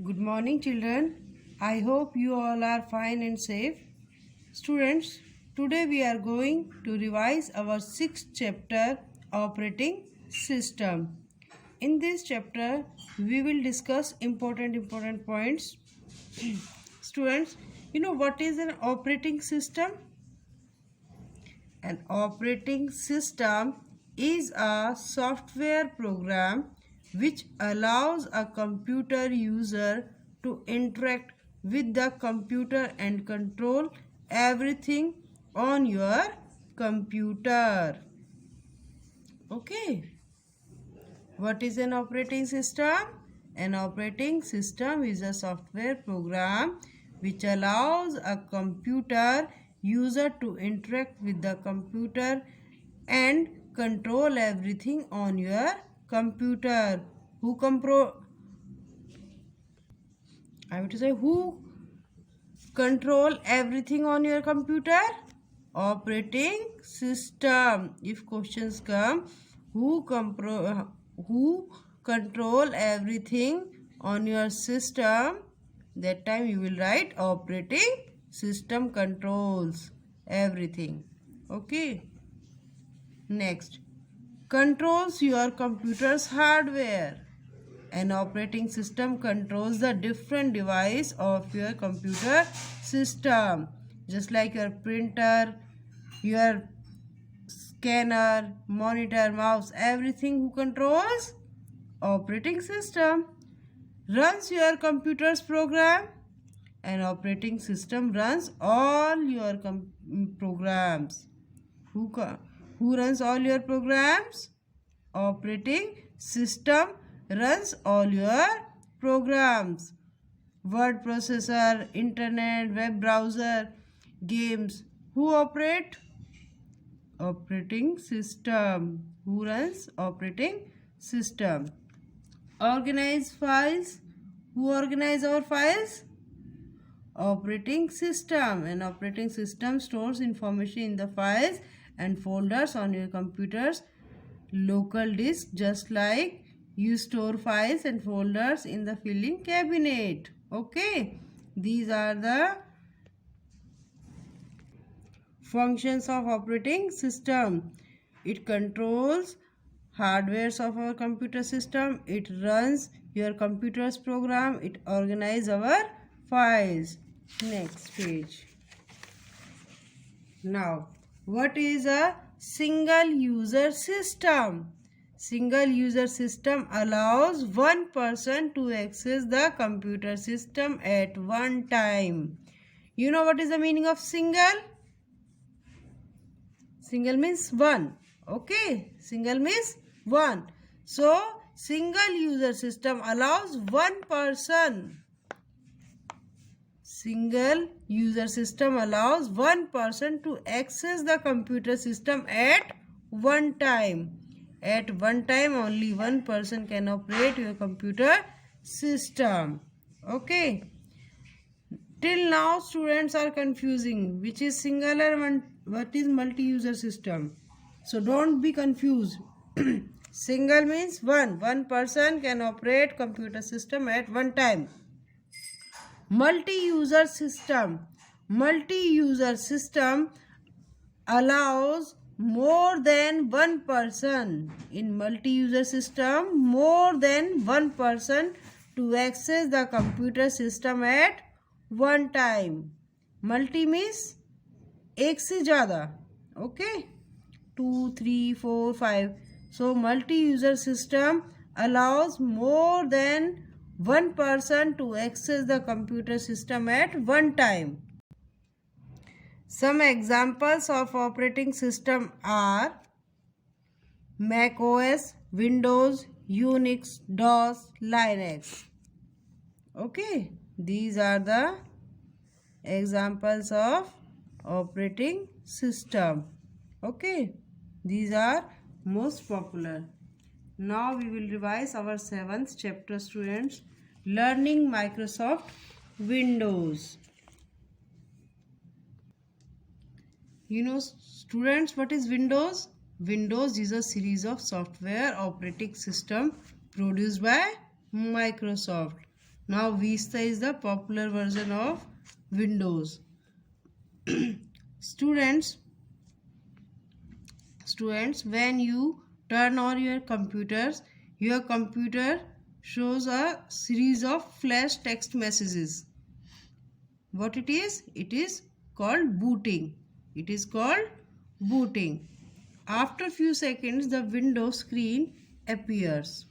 Good morning, children. I hope you all are fine and safe. Students, today we are going to revise our sixth chapter, Operating System. In this chapter, we will discuss important points. Students, you know what is an operating system? An operating system is a software program which allows a computer user to interact with the computer and control everything on your computer. Okay. What is an operating system? An operating system is a software program which allows a computer user to interact with the computer and control everything on your computer. Who control everything on your computer? Operating system. If questions come, who control everything on your system, that time you will write operating system controls everything. Okay. Next, controls your computer's hardware. An operating system controls the different device of your computer system, just like your printer, your scanner, monitor, mouse, everything. Who controls? Operating system. Runs your computer's program. An operating system runs all your programs. Who runs all your programs? Operating system runs all your programs. Word processor, internet, web browser, games. Who operate? Operating system. Who runs? Operating system. Organize files. Who organize our files? Operating system. An operating system stores information in the files and folders on your computer's local disk, just like you store files and folders in the filing cabinet. Okay, these are the functions of operating system. It controls hardwares of our computer system. It runs your computer's program. It organizes our files. Next page. Now, what is a single user system? Single user system allows one person to access the computer system at one time. You know what is the meaning of single? Single means one. Okay, single means one. So, single user system allows one person. Single user system allows one person to access the computer system at one time. At one time, only one person can operate your computer system. Okay. Till now, students are confusing which is single and what is multi-user system. So don't be confused. Single means one. One person can operate computer system at one time. Multi-user system. Multi-user system allows more than one person. In multi-user system, more than one person to access the computer system at one time. Multi means एक से ज़्यादा. Okay, 2, 3, 4, 5. So multi-user system allows more than one person to access the computer system at one time. Some examples of operating system are Mac OS, Windows, Unix, DOS, Linux. Okay, these are the examples of operating system. Okay, these are most popular. Now we will revise our 7th chapter, students. Learning Microsoft Windows. You know, students, what is Windows? Windows is a series of software operating system produced by Microsoft. Now Vista is the popular version of Windows. Students, when you turn on your computer shows a series of flash text messages. What it is? It is called booting. It is called booting. After few seconds, the Windows screen appears.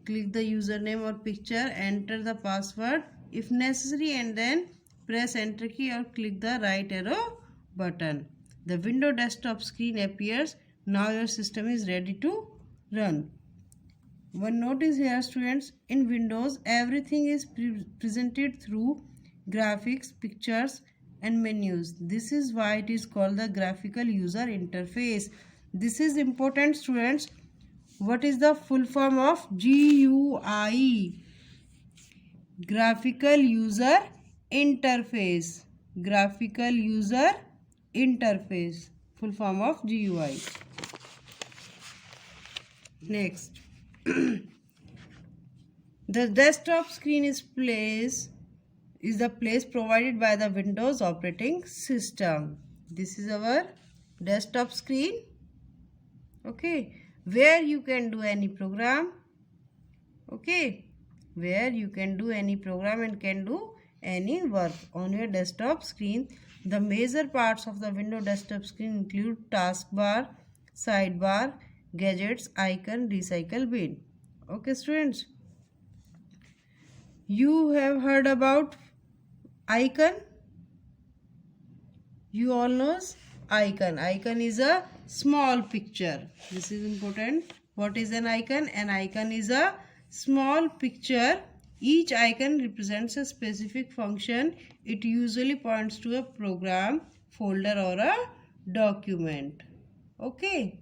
Click the username or picture, enter the password if necessary, and then press enter key or click the right arrow button. The Windows desktop screen appears. Now your system is ready to run. One notice here, students, in Windows everything is presented through graphics, pictures and menus. This is why it is called the graphical user interface. This is important, students. What is the full form of GUI? Graphical user interface. Graphical user interface. Full form of GUI. Next. The desktop screen is the place provided by the Windows operating system. This is our desktop screen. Okay, where you can do any program. Okay, where you can do any program and can do any work on your desktop screen. The major parts of the Windows desktop screen include taskbar, sidebar, gadgets, icon, recycle bin. Okay, students, you have heard about icon. You all knows icon. Icon is a small picture. This is important. What is an icon? An icon is a small picture. Each icon represents a specific function. It usually points to a program, folder or a document. Okay.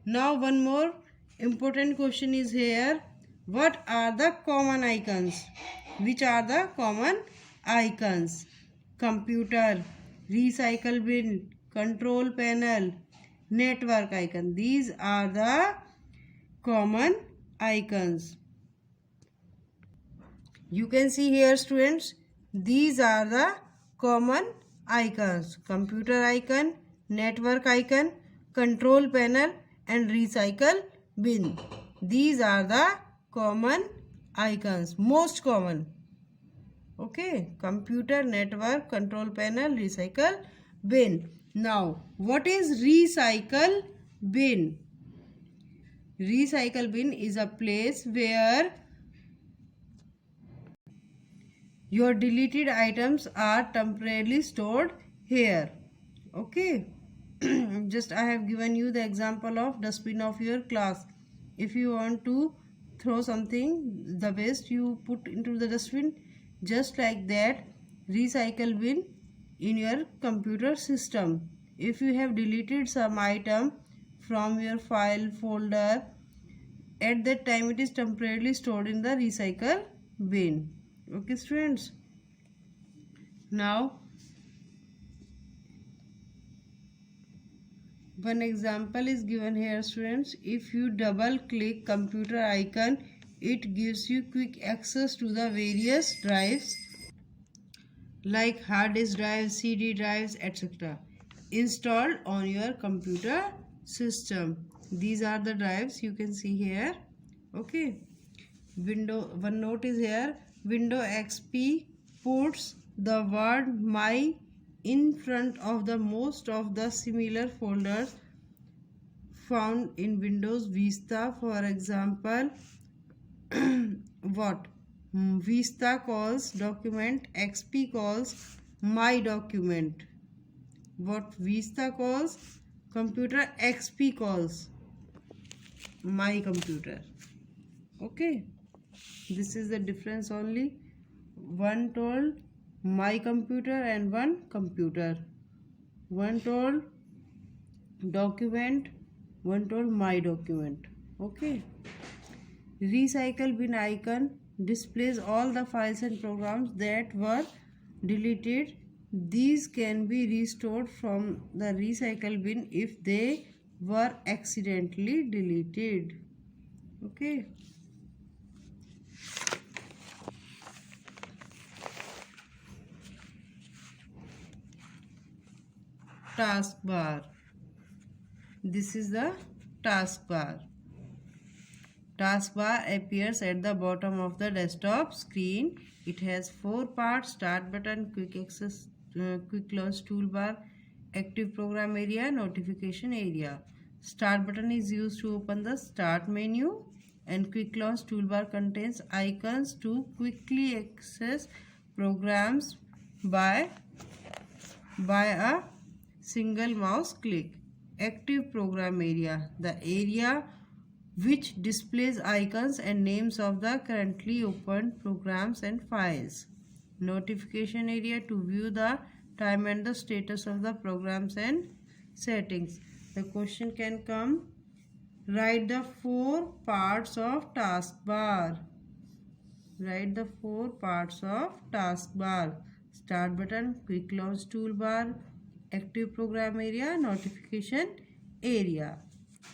Now one more important question is here. What are the common icons? Which are the common icons? Computer, recycle bin, control panel, network icon. These are the common icons. You can see here, students, these are the common icons. Computer icon, network icon, control panel and recycle bin. These are the common icons, most common. Okay, computer, network, control panel, recycle bin. Now, what is recycle bin? Recycle bin is a place where your deleted items are temporarily stored here. Okay. Just I have given you the example of dustbin of your class. If you want to throw something, the waste you put into the dustbin, just like that recycle bin in your computer system. If you have deleted some item from your file folder, at that time it is temporarily stored in the recycle bin. Okay, students. Now one example is given here, students. If you double click computer icon, it gives you quick access to the various drives like hard disk drives, CD drives, etc. installed on your computer system. These are the drives you can see here. Okay. One note is here. Windows XP puts the word my in front of the most of the similar folders found in Windows Vista. For example, what Vista calls document, XP calls my document. What Vista calls computer, XP calls my computer. Okay, this is the difference only. One told my computer and one computer. One told document, one told my document. Okay. Recycle bin icon displays all the files and programs that were deleted. These can be restored from the recycle bin if they were accidentally deleted. Okay. taskbar. This is the taskbar. Taskbar appears at the bottom of the desktop screen. It has 4 parts: start button, quick access, quick launch toolbar, active program area, notification area. Start button is used to open the start menu, and quick launch toolbar contains icons to quickly access programs by a single mouse click. Active program area, the area which displays icons and names of the currently opened programs and files. Notification area, to view the time and the status of the programs and settings. The question can come, write the 4 parts of taskbar. Write the 4 parts of taskbar: start button, quick launch toolbar, active program area, notification area.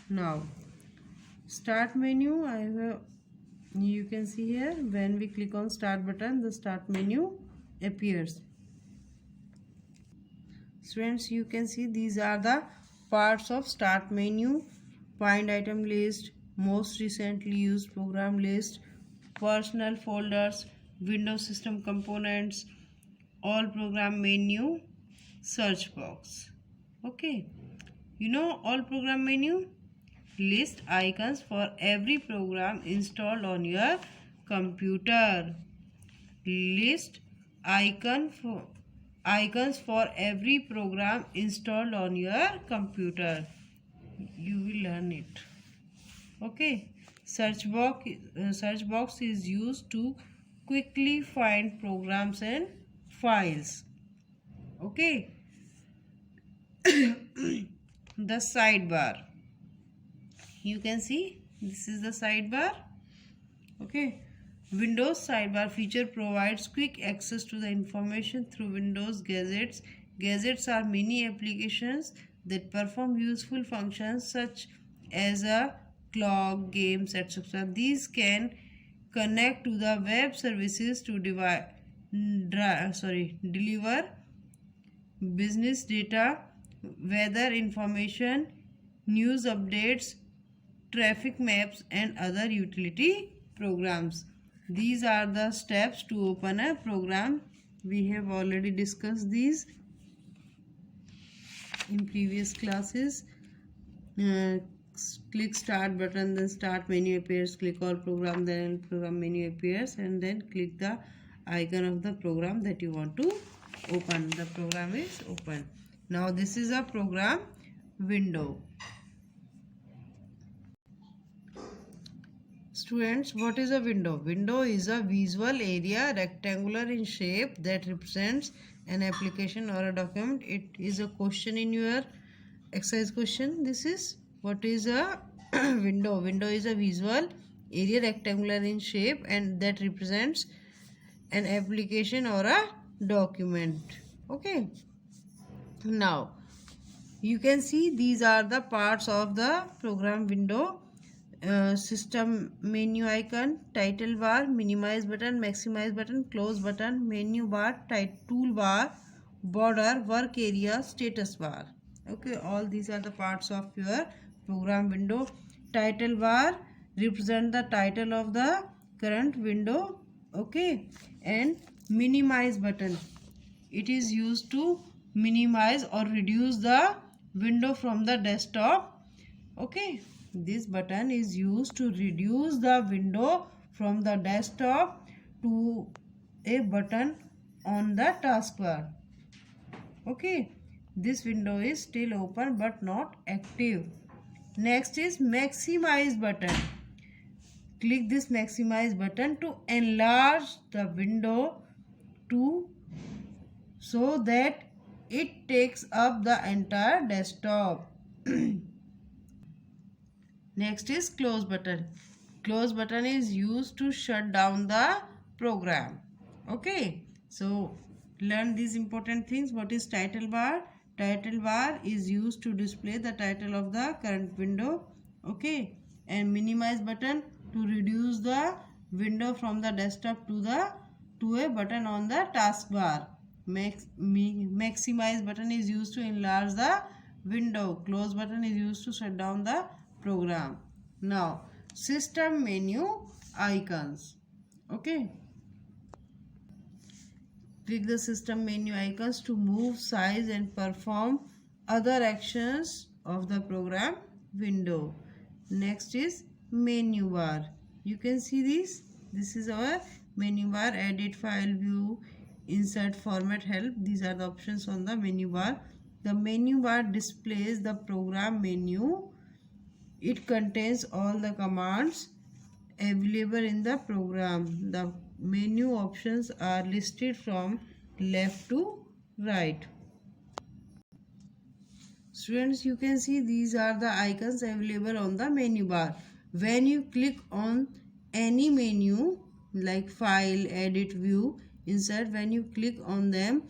Now, start menu, you can see here, when we click on start button, the start menu appears. Students, you can see these are the parts of start menu: find item list, most recently used program list, personal folders, Windows system components, all program menu, search box. Okay, you know all program menu? List icons for every program installed on your computer. List icons for every program installed on your computer. You will learn it. Okay. Search box is used to quickly find programs and files. Okay. The sidebar. You can see this is the sidebar. Okay. Windows sidebar feature provides quick access to the information through Windows gadgets. Gadgets are mini applications that perform useful functions such as a clock, games, etc. These can connect to the web services to deliver business data, weather information, news updates, traffic maps, and other utility programs. These are the steps to open a program. We have already discussed these in previous classes. Click start button, then start menu appears, click all program, then program menu appears, and then click the icon of the program that you want to open. The program is open. Now this is a program window. Students, what is a window? Window is a visual area, rectangular in shape, that represents an application or a document. It is a question in your exercise question. This is, what is a window? Window is a visual area, rectangular in shape, and that represents an application or a document. Okay. Now, you can see these are the parts of the program window. System menu icon, title bar, minimize button, maximize button, close button, menu bar, tool bar, border, work area, status bar. Okay, all these are the parts of your program window. Title bar represent the title of the current window. Okay, and minimize button, it is used to minimize or reduce the window from the desktop. Okay, this button is used to reduce the window from the desktop to a button on the taskbar. Okay, this window is still open but not active. Next is maximize button. Click this maximize button to enlarge the window so that it takes up the entire desktop. Next is close button. Close button is used to shut down the program. Okay, so learn these important things. What is title bar? Title bar is used to display the title of the current window. Okay, and minimize button to reduce the window from the desktop to a button on the taskbar. Maximize button is used to enlarge the window. Close button is used to shut down the program. Now, system menu icons. Okay. Click the system menu icons to move, size and perform other actions of the program window. Next is menu bar. You can see this. This is our menu bar. Edit, file, view, insert, format, help. These are the options on the menu bar. The menu bar displays the program menu. It contains all the commands available in the program. The menu options are listed from left to right. Students, you can see these are the icons available on the menu bar. When you click on any menu like file, edit, view, insert, when you click on them,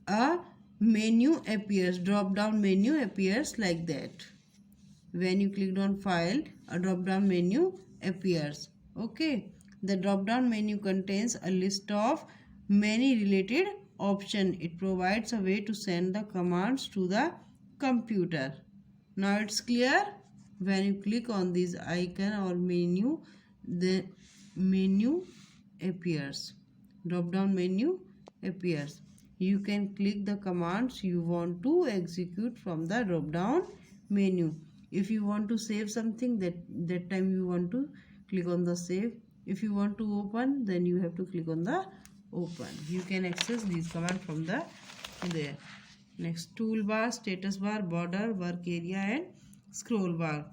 a menu appears, drop down menu appears like that. When you click on file, a drop down menu appears. Okay, the drop down menu contains a list of many related options. It provides a way to send the commands to the computer. Now it's clear. When you click on this icon or menu, the menu appears, drop down menu appears. You can click the commands you want to execute from the drop down menu. If you want to save something, that time you want to click on the save. If you want to open, then you have to click on the open. You can access these commands from the there. Next, toolbar, status bar, border, work area and scroll bar.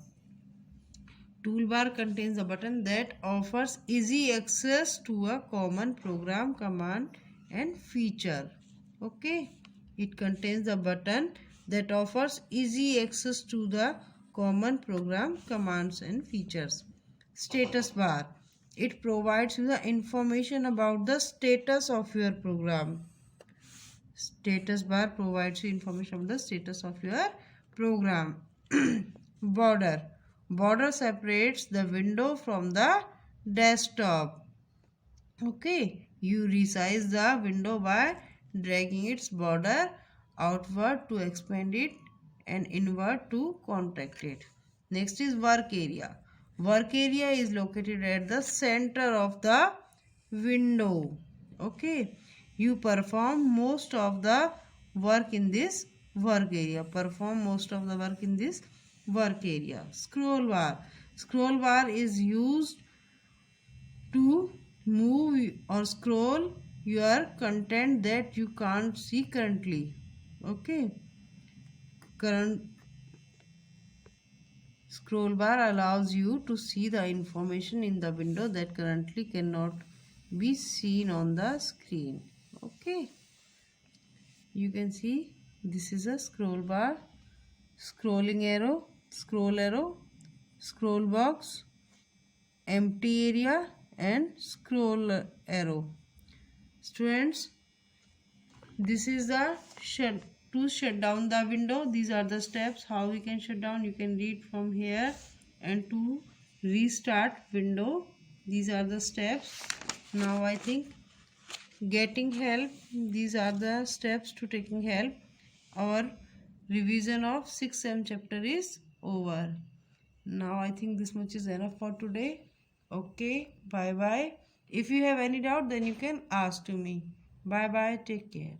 Toolbar contains a button that offers easy access to a common program, command and feature. Okay, it contains a button that offers easy access to the common program, commands and features. Status bar. It provides you the information about the status of your program. Status bar provides you information about the status of your program. Border. Border separates the window from the desktop. Okay, you resize the window by dragging its border outward to expand it and inward to contract it. Next is work area. Work area is located at the center of the window. Okay, you perform most of the work in this work area. Perform most of the work in this work area. Scroll bar. Scroll bar is used to move or scroll your content that you can't see currently. Okay, current scroll bar allows you to see the information in the window that currently cannot be seen on the screen. Okay, you can see this is a scroll bar, scrolling arrow, scroll box, empty area and scroll arrow. Students, this is the to shut down the window. These are the steps how we can shut down. You can read from here. And to restart window, these are the steps. Now I think getting help, these are the steps to taking help. Our revision of 6th chapter is over. Now I think this much is enough for today. Okay, bye bye. If you have any doubt, then you can ask to me. Bye bye, take care.